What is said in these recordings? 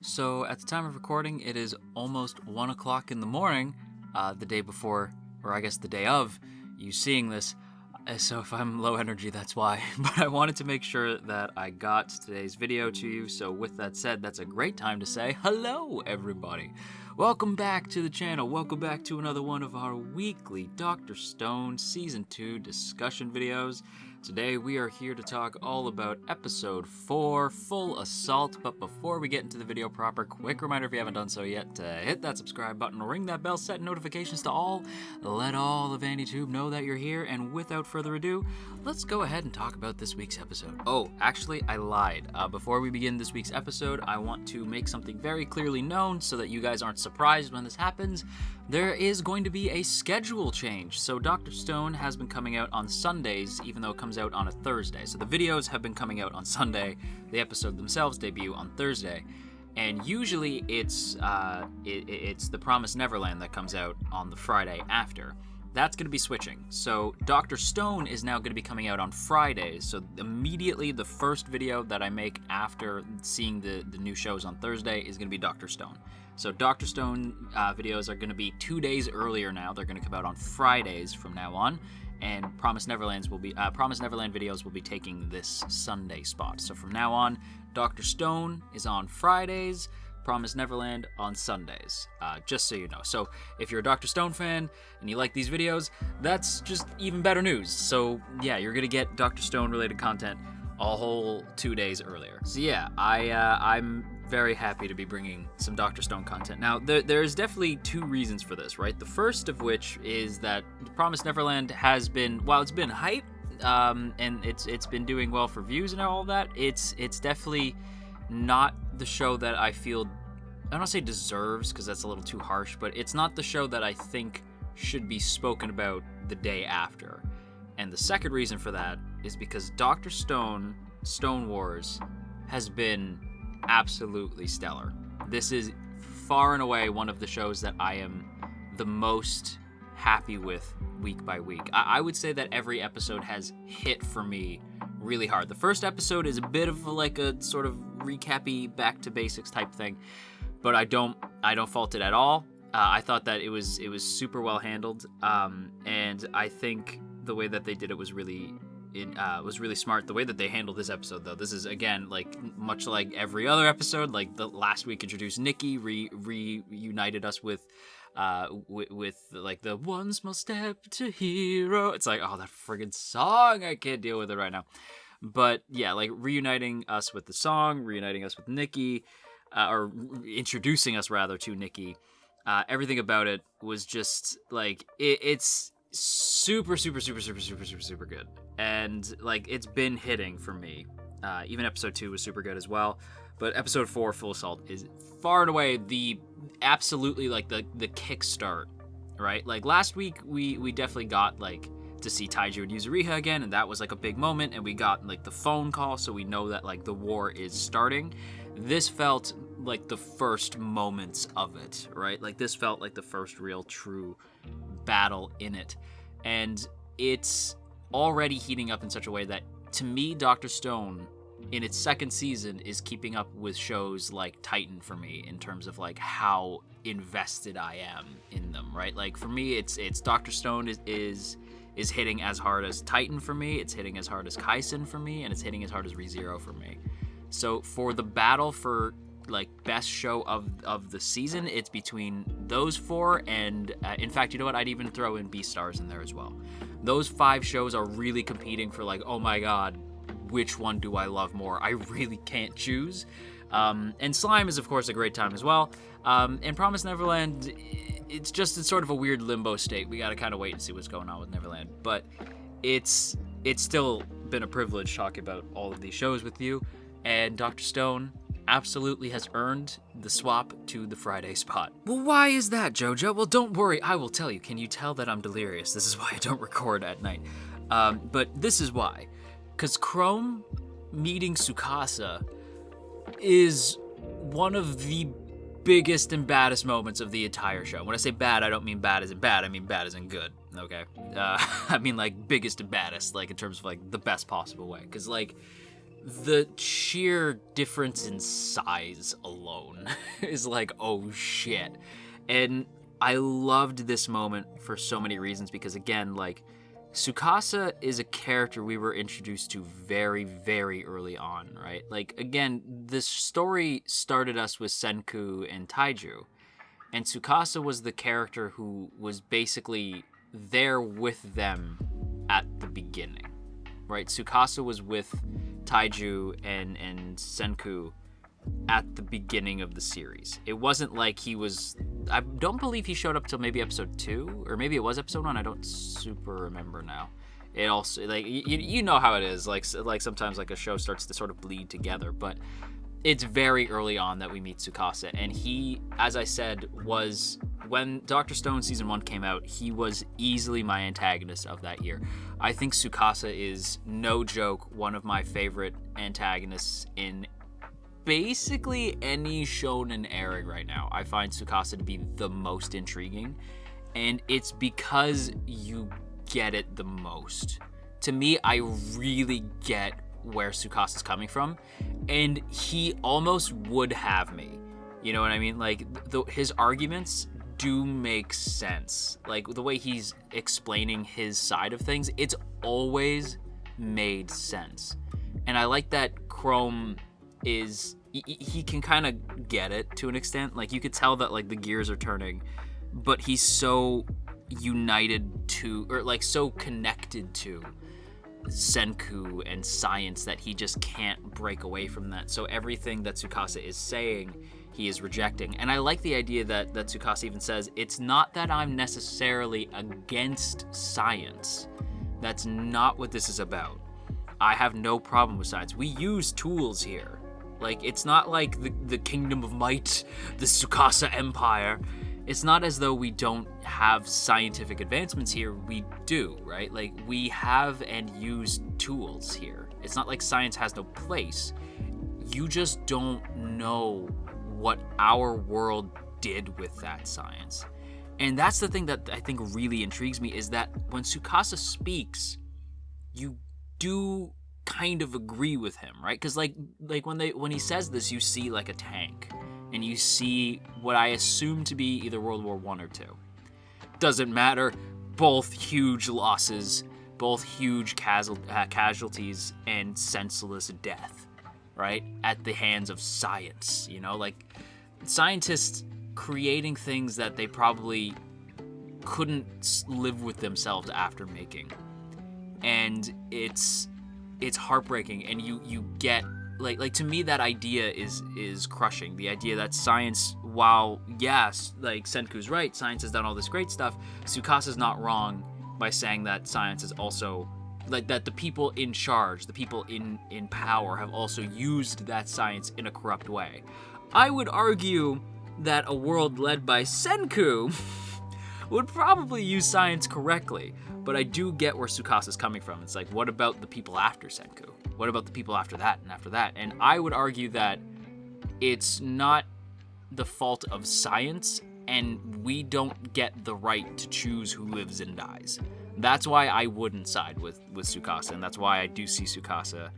So at the time of recording, it is almost 1 o'clock in the morning, the day before, or I guess the day of, you seeing this. So if I'm low energy, that's why. But I wanted to make sure that I got today's video to you. So with that said, that's a great time to say hello, everybody. Welcome back to the channel. Welcome back to another one of our weekly Dr. Stone Season 2 discussion videos. Today we are here to talk all about Episode 4, Full Assault. But before we get into the video proper, quick reminder if you haven't done so yet, to hit that subscribe button, ring that bell, set notifications to all, let all of AndyTube know that you're here, and without further ado, let's go ahead and talk about this week's episode. Oh, actually, I lied. Before we begin this week's episode, I want to make something very clearly known so that you guys aren't surprised when this happens. There is going to be a schedule change. So Dr. Stone has been coming out on Sundays, even though it comes out on a Thursday. So the videos have been coming out on Sunday. The episode themselves debut on Thursday. And usually it's The Promised Neverland that comes out on the Friday after. That's going to be switching. So Dr. Stone is now going to be coming out on Fridays. So immediately the first video that I make after seeing the new shows on Thursday is going to be Dr. Stone. So Dr. Stone videos are going to be 2 days earlier now. They're going to come out on Fridays from now on. And Promised Neverland videos will be taking this Sunday spot. So from now on, Dr. Stone is on Fridays, Promised Neverland on Sundays, just so you know. So if you're a Dr. Stone fan and you like these videos, that's just even better news. So yeah, you're gonna get Dr. Stone related content a whole 2 days earlier. So yeah, I'm very happy to be bringing some Dr. Stone content. Now, there's definitely two reasons for this, right? The first of which is that Promised Neverland has been, while it's been hype, and it's been doing well for views and all that, it's definitely not the show that I feel, I don't want to say deserves, because that's a little too harsh, but it's not the show that I think should be spoken about the day after. And the second reason for that is because Dr. Stone Wars has been absolutely stellar. This is far and away one of the shows that I am the most happy with week by week. I would say that every episode has hit for me really hard. The first episode is a bit of like a sort of recappy back to basics type thing, but I don't fault it at all. I thought that it was super well handled, and I think the way that they did it was really smart. The way that they handled this episode, though, this is again like much like every other episode. Like the last week introduced Nikki, reunited us with like the one small step to hero. It's like, oh, that friggin' song, I can't deal with it right now. But yeah, like reuniting us with the song, reuniting us with Nikki, or introducing us rather to Nikki. Everything about it was just like it's super good, and like it's been hitting for me. Even episode 2 was super good as well, but episode 4, Full Assault, is far and away the absolutely like the kickstart, right? Like last week we definitely got like to see Taiju and Yuzuriha again, and that was like a big moment, and we got like the phone call, so we know that like the war is starting. This felt like the first moments of it, right? Like this felt like the first real true battle in it, and it's already heating up in such a way that, to me, Dr. Stone in its second season is keeping up with shows like Titan for me in terms of like how invested I am in them, right? Like for me, it's Dr. Stone is hitting as hard as Titan for me, it's hitting as hard as Kaisen for me, and it's hitting as hard as ReZero for me. So for the battle for like best show of the season, it's between those four, and in fact, you know what, I'd even throw in Beastars in there as well. Those 5 shows are really competing for like, oh my god, which one do I love more? I really can't choose. And Slime is of course a great time as well. And Promised Neverland, it's sort of a weird limbo state. We gotta kind of wait and see what's going on with Neverland, but it's still been a privilege talking about all of these shows with you, and Dr. Stone absolutely has earned the swap to the Friday spot. Well, why is that, JoJo? Well, don't worry, I will tell you. Can you tell that I'm delirious? This is why I don't record at night. But this is why. Because Chrome meeting Tsukasa is one of the biggest and baddest moments of the entire show. When I say bad, I don't mean bad as in bad, I mean bad as in good, okay? I mean like biggest and baddest, like in terms of like the best possible way. Because like the sheer difference in size alone is like, oh shit. And I loved this moment for so many reasons because, again, like, Tsukasa is a character we were introduced to very, very early on, right? Like, again, this story started us with Senku and Taiju, and Tsukasa was the character who was basically there with them at the beginning, right? Tsukasa was with Taiju and Senku at the beginning of the series. It wasn't like he was... I don't believe he showed up till maybe episode 2, or maybe it was episode 1. I don't super remember now. It also, like, you know how it is. Like sometimes like a show starts to sort of bleed together, but it's very early on that we meet Tsukasa, and he, as I said, was, when Dr. Stone season 1 came out, he was easily my antagonist of that year. I think Tsukasa is, no joke, one of my favorite antagonists in basically any shonen airing right now. I find Tsukasa to be the most intriguing, and it's because you get it the most. To me, I really get where Tsukasa's coming from, and he almost would have me. You know what I mean? Like, his arguments do make sense. Like, the way he's explaining his side of things, it's always made sense. And I like that Chrome is, he can kind of get it to an extent. Like, you could tell that, like, the gears are turning, but he's so united to, or like so connected to Senku and science that he just can't break away from that. So everything that Tsukasa is saying, he is rejecting. And I like the idea that Tsukasa even says, it's not that I'm necessarily against science. That's not what this is about. I have no problem with science. We use tools here. Like, it's not like the Kingdom of Might, the Tsukasa Empire. It's not as though we don't have scientific advancements here. We do, right? Like, we have and use tools here. It's not like science has no place. You just don't know what our world did with that science. And that's the thing that I think really intrigues me, is that when Tsukasa speaks, you do kind of agree with him, right? Because like when he says this, you see like a tank, and you see what I assume to be either World War I or II. Doesn't matter. Both huge losses, both huge casualties, and senseless death, right? At the hands of science, you know? Like, scientists creating things that they probably couldn't live with themselves after making. And it's heartbreaking, and you get... Like to me, that idea is crushing. The idea that science, while yes, like Senku's right, science has done all this great stuff, Tsukasa's not wrong by saying that science is also, like, that the people in charge, the people in power, have also used that science in a corrupt way. I would argue that a world led by Senku would probably use science correctly, but I do get where Tsukasa's coming from. It's like, what about the people after Senku? What about the people after that and after that? And I would argue that it's not the fault of science, and we don't get the right to choose who lives and dies. That's why I wouldn't side with Tsukasa, and that's why I do see Tsukasa.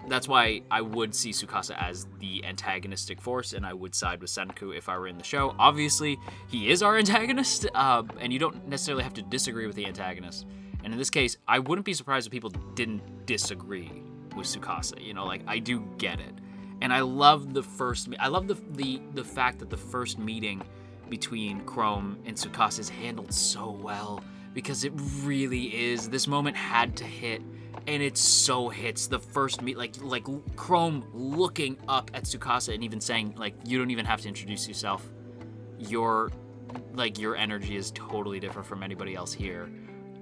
That's why I would see Tsukasa as the antagonistic force, and I would side with Senku if I were in the show. Obviously, he is our antagonist, and you don't necessarily have to disagree with the antagonist. And in this case, I wouldn't be surprised if people didn't disagree with Tsukasa. You know, like, I do get it. And I love the fact that the first meeting between Chrome and Tsukasa is handled so well, because it really is. This moment had to hit, and it so hits. The first like Chrome looking up at Tsukasa and even saying, like, you don't even have to introduce yourself. Your energy is totally different from anybody else here.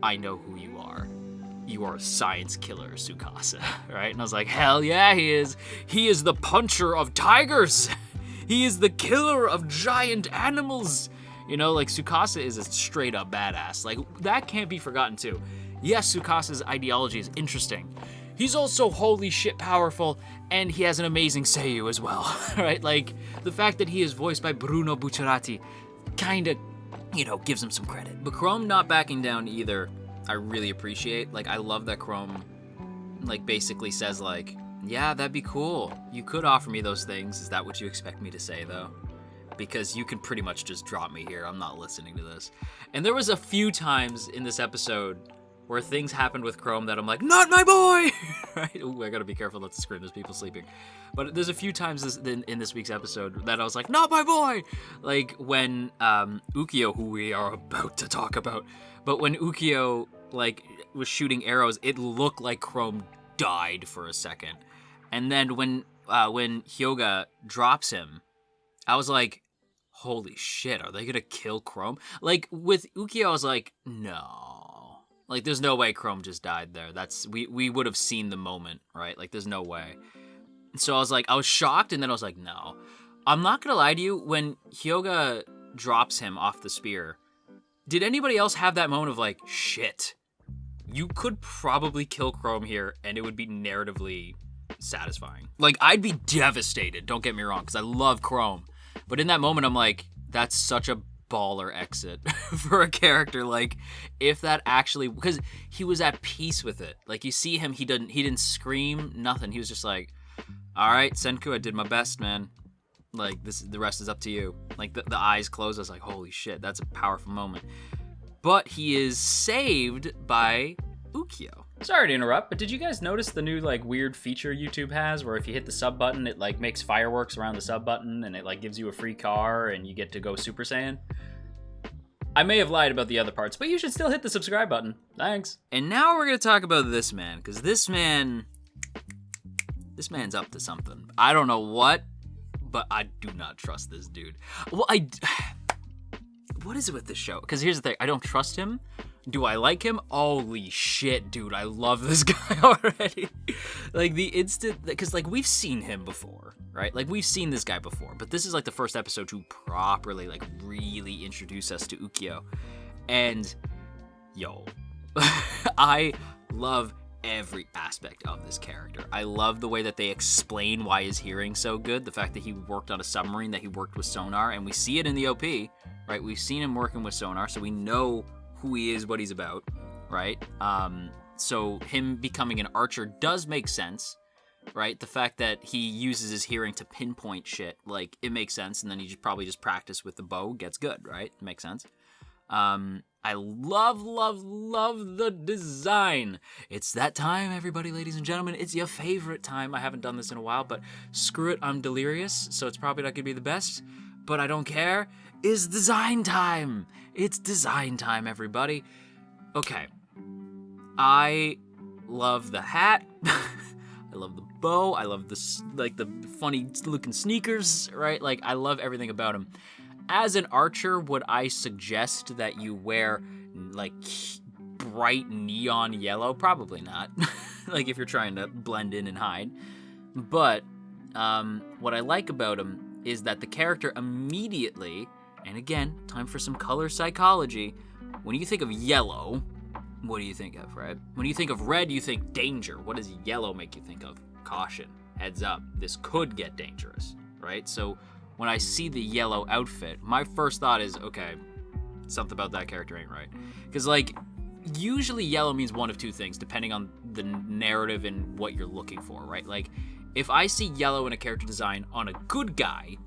I know who you are. You are a science killer, Tsukasa, right? And I was like, hell yeah, he is. He is the puncher of tigers. He is the killer of giant animals. You know, like, Tsukasa is a straight up badass. Like, that can't be forgotten too. Yes, Tsukasa's ideology is interesting. He's also holy shit powerful, and he has an amazing seiyuu as well, right? Like, the fact that he is voiced by Bruno Bucciarati kind of, you know, gives him some credit. But Chrome not backing down either, I really appreciate. Like, I love that Chrome, like, basically says, like, Yeah, that'd be cool. You could offer me those things. Is that what you expect me to say, though? Because you can pretty much just drop me here. I'm not listening to this. And there was a few times in this episode where things happened with Chrome that I'm like, not my boy! Right? Ooh, I gotta be careful not to scream. There's people sleeping. But there's a few times in this week's episode that I was like, not my boy! Like when Ukyo, who we are about to talk about, but when Ukyo like was shooting arrows, it looked like Chrome died for a second. And then when Hyoga drops him, I was like, holy shit, are they gonna kill Chrome? Like, with Ukyo, I was like, no. Like, there's no way Chrome just died there. We would have seen the moment, right? Like, there's no way. So I was shocked, and then I was like, no. I'm not gonna lie to you, when Hyoga drops him off the spear, did anybody else have that moment of like, shit, you could probably kill Chrome here, and it would be narratively satisfying. Like, I'd be devastated, don't get me wrong, because I love Chrome. But in that moment, I'm like, that's such a baller exit for a character. Like, if that actually, because he was at peace with it. Like, you see him, he didn't scream, nothing. He was just like, all right, Senku, I did my best, man. Like, the rest is up to you. Like, the eyes closed. I was like, holy shit, that's a powerful moment. But he is saved by Ukyo. Sorry to interrupt, but did you guys notice the new like weird feature YouTube has where if you hit the sub button, it like makes fireworks around the sub button and it like gives you a free car and you get to go Super Saiyan? I may have lied about the other parts, but you should still hit the subscribe button. Thanks. And now we're gonna talk about this man, because this man's up to something. I don't know what, but I do not trust this dude. Well, what is it with this show? Because here's the thing, I don't trust him. Do I like him? Holy shit, dude, I love this guy already. Like, the instant, because, like, we've seen him before, right? Like, we've seen this guy before, but this is, like, the first episode to properly, like, really introduce us to Ukyo. And, yo, I love every aspect of this character. I love the way that they explain why his hearing's so good, the fact that he worked on a submarine, that he worked with sonar, and we see it in the OP, right? We've seen him working with sonar, so we know who he is, what he's about, right? So him becoming an archer does make sense, right? The fact that he uses his hearing to pinpoint shit, like, it makes sense, and then he probably just practice with the bow, gets good, right? It makes sense. I love the design. It's that time, everybody, ladies and gentlemen. It's your favorite time. I haven't done this in a while, but screw it, I'm delirious, so it's probably not gonna be the best, but I don't care. It's design time. It's design time, everybody. Okay. I love the hat. I love the bow. I love the funny looking sneakers, right? Like, I love everything about him. As an archer, would I suggest that you wear like bright neon yellow? Probably not. Like, if you're trying to blend in and hide. But what I like about him is that the character immediately, and again, time for some color psychology, when you think of yellow, what do you think of, right? When you think of red, you think danger. What does yellow make you think of? Caution. Heads up. This could get dangerous, right? So when I see the yellow outfit, my first thought is, okay, something about that character ain't right. Because, like, usually yellow means one of two things, depending on the narrative and what you're looking for, right? Like, if I see yellow in a character design on a good guy,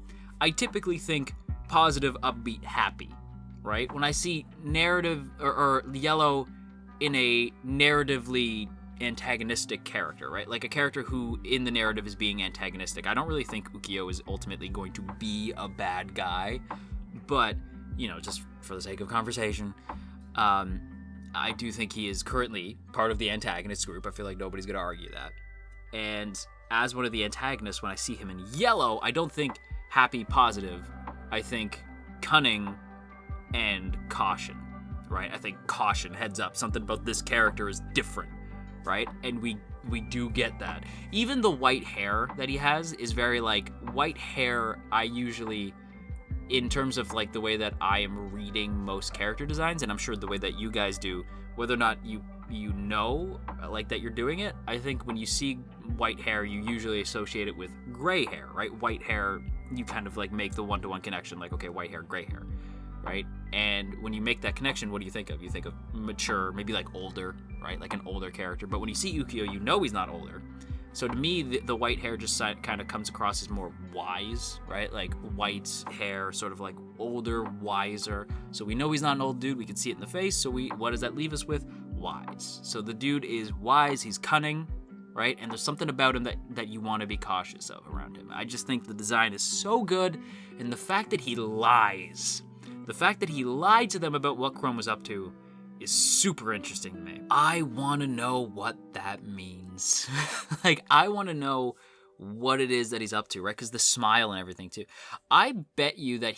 I typically think positive, upbeat, happy, right? When I see narrative or yellow in a narratively antagonistic character, right? Like a character who in the narrative is being antagonistic. I don't really think Ukyo is ultimately going to be a bad guy, but, you know, just for the sake of conversation, I do think he is currently part of the antagonist group. I feel like nobody's going to argue that. And as one of the antagonists, when I see him in yellow, I don't think happy, positive. I think cunning and caution, right? I think caution, heads up, something about this character is different, right? And we do get that. Even the white hair that he has is very, like, white hair, I usually, in terms of, like, the way that I am reading most character designs, and I'm sure the way that you guys do, whether or not you know, like, that you're doing it, I think when you see white hair, you usually associate it with gray hair, right? White hair, you kind of, like, make the one-to-one connection, like, okay, white hair, gray hair, right? And when you make that connection, what do you think of? You think of mature, maybe, like, older, right? Like an older character. But when you see Ukyo, you know he's not older. So to me, the white hair just kind of comes across as more wise, right? Like white hair, sort of like older, wiser. So we know he's not an old dude. We can see it in the face. So what does that leave us with? Wise. So the dude is wise. He's cunning, right? And there's something about him that you want to be cautious of around him. I just think the design is so good, and the fact that he lies, the fact that he lied to them about what Chrome was up to, is super interesting to me. I want to know what that means. Like, I want to know what it is that he's up to, right? Because the smile and everything too. I bet you that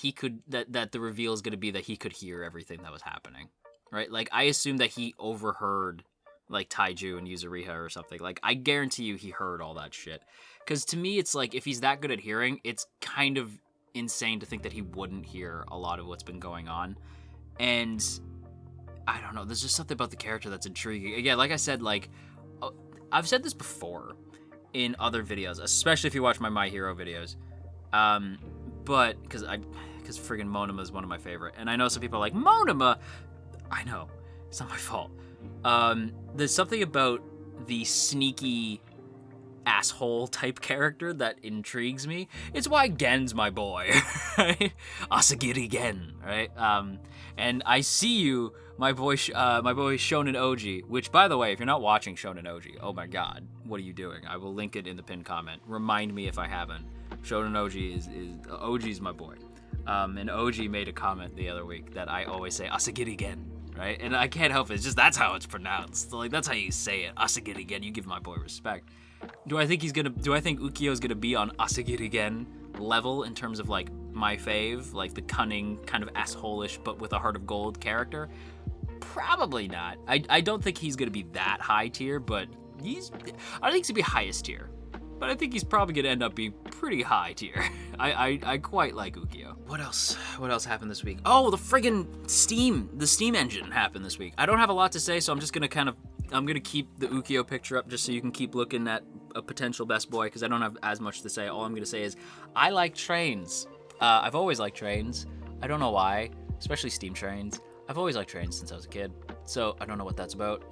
that the reveal is going to be that he could hear everything that was happening, right? Like, I assume that he overheard like Taiju and Yuzuriha or something. Like, I guarantee you he heard all that shit. Because to me, it's like, if he's that good at hearing, it's kind of insane to think that he wouldn't hear a lot of what's been going on. And I don't know, there's just something about the character that's intriguing. Again, like I said, like, I've said this before in other videos, especially if you watch my Hero videos. But, because friggin' Monoma is one of my favorite. And I know some people are like, Monoma! I know, it's not my fault. There's something about the sneaky asshole type character that intrigues me. It's why Gen's my boy, right? Asagiri Gen, right? And I see you, my boy Shonen Oji, which, by the way, if you're not watching Shonen Oji, oh my god, what are you doing? I will link it in the pinned comment. Remind me if I haven't. Shonen Oji Oji's my boy. And Oji made a comment the other week that I always say Asagiri Gen, right? And I can't help it. It's just that's how it's pronounced. Like, that's how you say it. Asagiri Gen. You give my boy respect. Do I think Ukyo's gonna be on Asagiri Gen level in terms of like my fave, like the cunning, kind of asshole-ish but with a heart of gold character? Probably not. I don't think he's gonna be that high tier, but I don't think he's gonna be highest tier. But I think he's probably gonna end up being pretty high tier. I quite like Ukyo. What else? What else happened this week? Oh, the friggin' the Steam engine happened this week. I don't have a lot to say, so I'm just gonna I'm gonna keep the Ukyo picture up just so you can keep looking at a potential best boy, because I don't have as much to say. All I'm gonna say is I like trains. I've always liked trains. I don't know why, especially steam trains. I've always liked trains since I was a kid, so I don't know what that's about.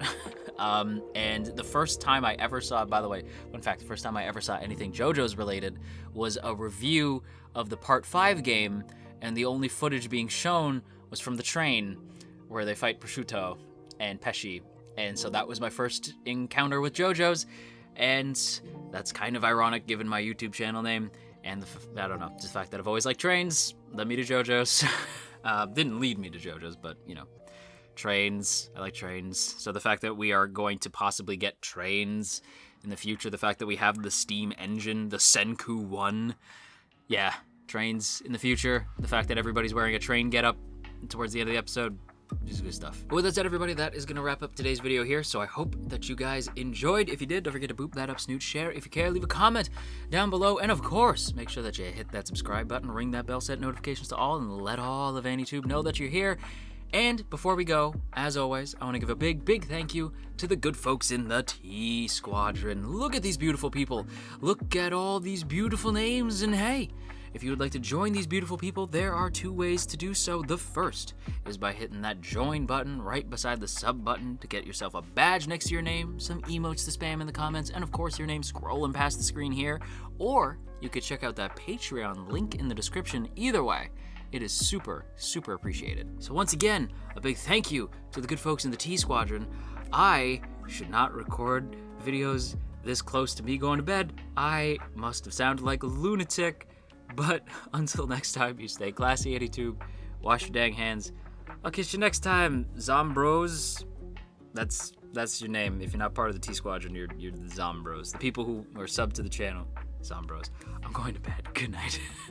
And the first time I ever saw, by the way, in fact, the first time I ever saw anything JoJo's related was a review of the Part 5 game, and the only footage being shown was from the train where they fight Prosciutto and Pesci. And so that was my first encounter with JoJo's, and that's kind of ironic given my YouTube channel name, and I don't know, just the fact that I've always liked trains led me to JoJo's. Didn't lead me to JoJo's, but, you know, trains, I like trains. So the fact that we are going to possibly get trains in the future, the fact that we have the Steam engine, the Senku 1, yeah, trains in the future, the fact that everybody's wearing a train getup towards the end of the episode, just good stuff. But with that said, everybody, that is going to wrap up today's video here, so I hope that you guys enjoyed. If you did, don't forget to boop that up, snoot, share. If you care, leave a comment down below, and of course, make sure that you hit that subscribe button, ring that bell, set notifications to all, and let all of AnyTube know that you're here. And before we go, as always, I want to give a big, big thank you to the good folks in the T Squadron. Look at these beautiful people. Look at all these beautiful names, and hey, if you would like to join these beautiful people, there are 2 ways to do so. The first is by hitting that join button right beside the sub button to get yourself a badge next to your name, some emotes to spam in the comments, and of course your name scrolling past the screen here. Or you could check out that Patreon link in the description. Either way, it is super, super appreciated. So once again, a big thank you to the good folks in the T Squadron. I should not record videos this close to me going to bed. I must have sounded like a lunatic. But until next time, you stay classy, AnyTube. Wash your dang hands. I'll catch you next time, Zombros. That's your name. If you're not part of the T Squadron, you're the Zombros. The people who are sub to the channel, Zombros. I'm going to bed. Good night.